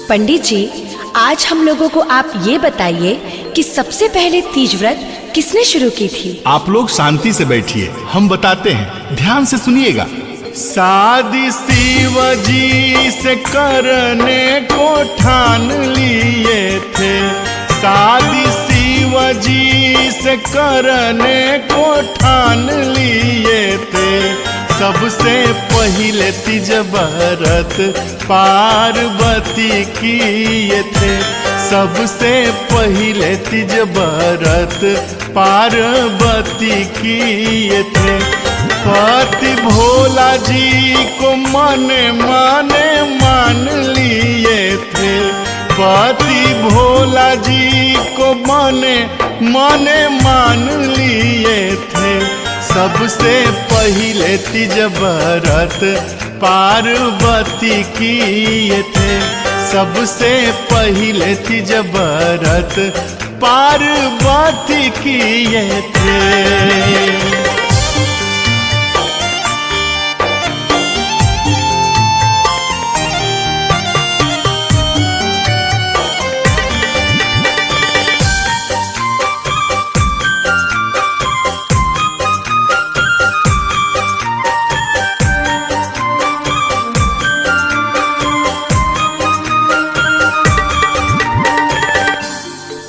पंडित जी, आज हम लोगों को आप ये बताइए कि सबसे पहले तीज व्रत किसने शुरू की थी? आप लोग शांति से बैठिए, हम बताते हैं, ध्यान से सुनिएगा। शादी शिव जी से करने को ठान लिए थे, शादी शिव जी से करने को ठान लिए थे। सबसे पहले तीज व्रत पार्वती किए थे, सबसे पहले तीज व्रत पार्वती किए थे। पति भोला जी को मने माने मान लिए थे, पति भोला जी को मने माने मान लिए थे। सबसे पहले तीज व्रत पार्वती किए थे, सबसे पहले तीज व्रत पार्वती किए थे।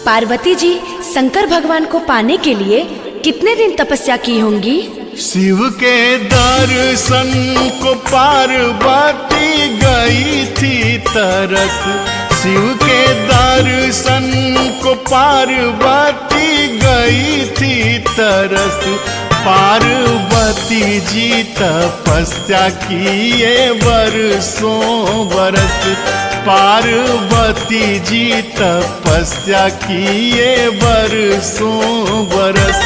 पार्वती जी शंकर भगवान को पाने के लिए कितने दिन तपस्या की होंगी? शिव के दर्शन को पार्वती गई थी तरस, शिव के दर्शन को पार्वती गई थी तरस। पार्वती जी तपस्या किए बरसों बरस, पार्वती जी तपस्या किए बरसों बरस।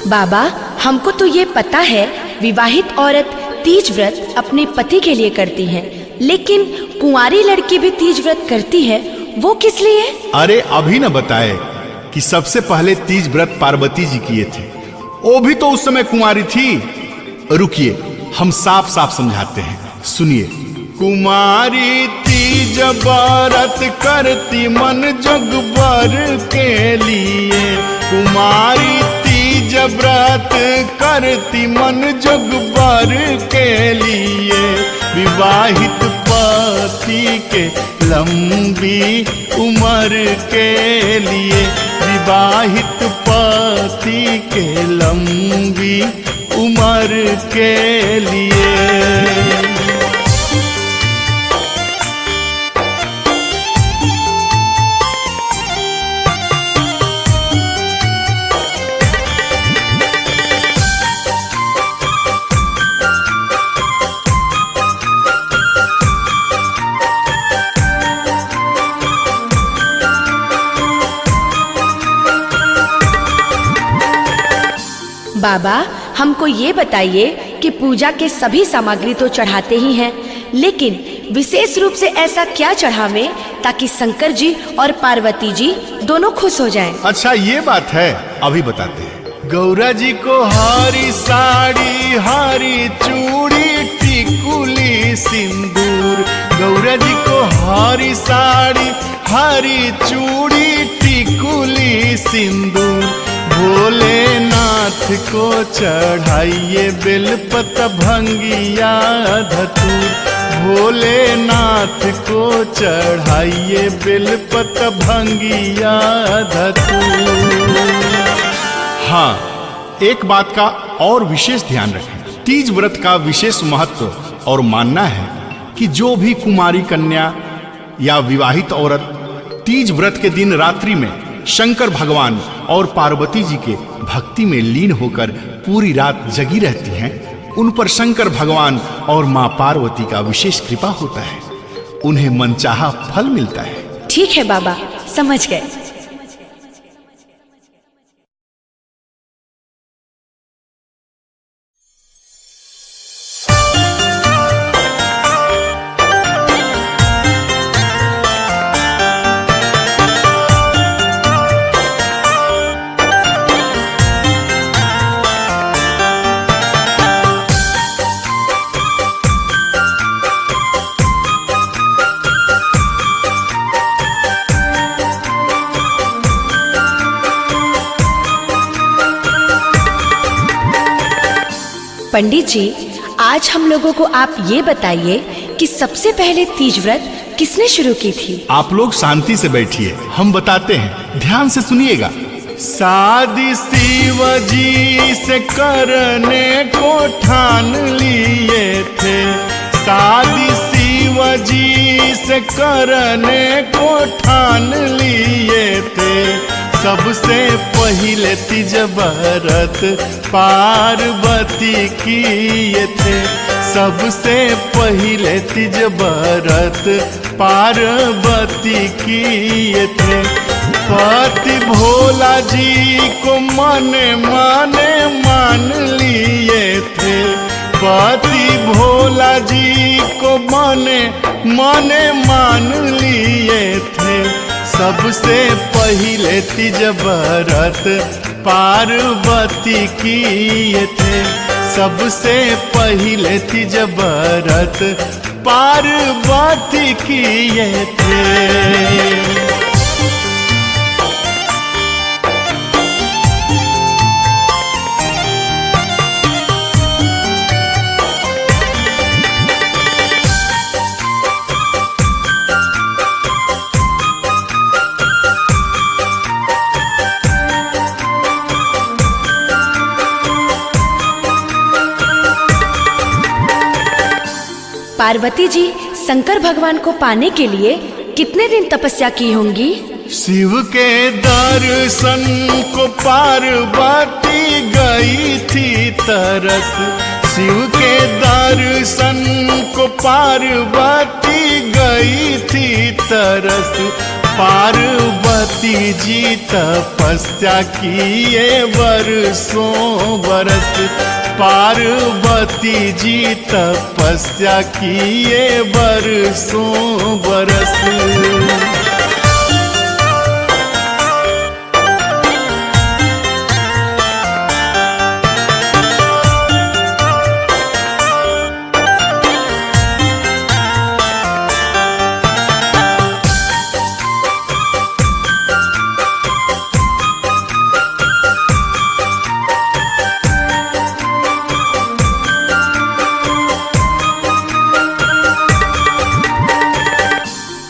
बाबा, हमको तो ये पता है विवाहित औरत तीज व्रत अपने पति के लिए करती है, लेकिन कुंवारी लड़की भी तीज व्रत करती है, वो किस लिए? अरे अभी न बताए कि सबसे पहले तीज व्रत पार्वती जी किए थे, वो भी तो उस समय कुंवारी थी। रुकिए, हम साफ साफ समझाते हैं, सुनिए। कुमारी तीज व्रत करती मन जोगवर के लिए, कुमारी तीज व्रत करती मन जोगवर के लिए। विवाहित पति के लंबी उम्र के लिए, विवाहित पति के लंबी उम्र के लिए। बाबा, हमको ये बताइए कि पूजा के सभी सामग्री तो चढ़ाते ही हैं, लेकिन विशेष रूप से ऐसा क्या चढ़ावें ताकि शंकर जी और पार्वती जी दोनों खुश हो जाएं? अच्छा ये बात है, अभी बताते हैं। गौरा जी को हरी साड़ी, हरी चूड़ी, टिकुली सिंदूर। गौरा जी को हरी साड़ी, हरी चूड़ी, टिकुली सिंदूर। भोलेनाथ को चढ़ाइए बेलपत्र भंगिया धतूर, भोलेनाथ को चढ़ाइए बेलपत्र भंगिया धतूर। हाँ, एक बात का और विशेष ध्यान रखें। तीज व्रत का विशेष महत्व और मानना है कि जो भी कुमारी कन्या या विवाहित औरत तीज व्रत के दिन रात्रि में शंकर भगवान और पार्वती जी के भक्ति में लीन होकर पूरी रात जगी रहती हैं, उन पर शंकर भगवान और मां पार्वती का विशेष कृपा होता है, उन्हें मनचाहा फल मिलता है। ठीक है बाबा, समझ गए। पंडित जी, आज हम लोगों को आप ये बताइए कि सबसे पहले तीज व्रत किसने शुरू की थी? आप लोग शांति से बैठिए, हम बताते हैं, ध्यान से सुनिएगा। शादी शिव जी से करने को ठान लिए थे, शादी शिव जी से करने को ठान लिए थे। सबसे पहले तीज व्रत पार्वती किए थे, सबसे पहले तीज व्रत पार्वती किए थे। पति भोला जी को मने माने मान लिए थे, पति भोला जी को मने माने मान लिए थे। सबसे पहले तीज व्रत पार्वती किए थे, सबसे पहले तीज व्रत पार्वती किए थे। पार्वती जी शंकर भगवान को पाने के लिए कितने दिन तपस्या की होंगी? शिव के दर्शन को पार्वती गई थी तरस, शिव के दर्शन को पार्वती गई थी तरस। पार्वती जी तपस्या किए बरसों बरस, पार्वती जी तपस्या किए बरसों बरस।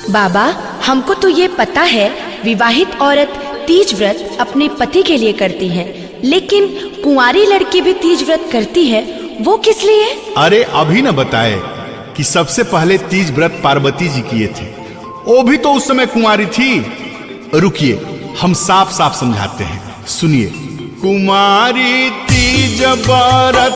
बाबा, हमको तो ये पता है विवाहित औरत तीज व्रत अपने पति के लिए करती है, लेकिन कुंवारी लड़की भी तीज व्रत करती है, वो किस लिए? अरे अभी न बताए कि सबसे पहले तीज व्रत पार्वती जी किए थे, वो भी तो उस समय कुंवारी थी। रुकिए, हम साफ साफ समझाते हैं, सुनिए। कुमारी तीज व्रत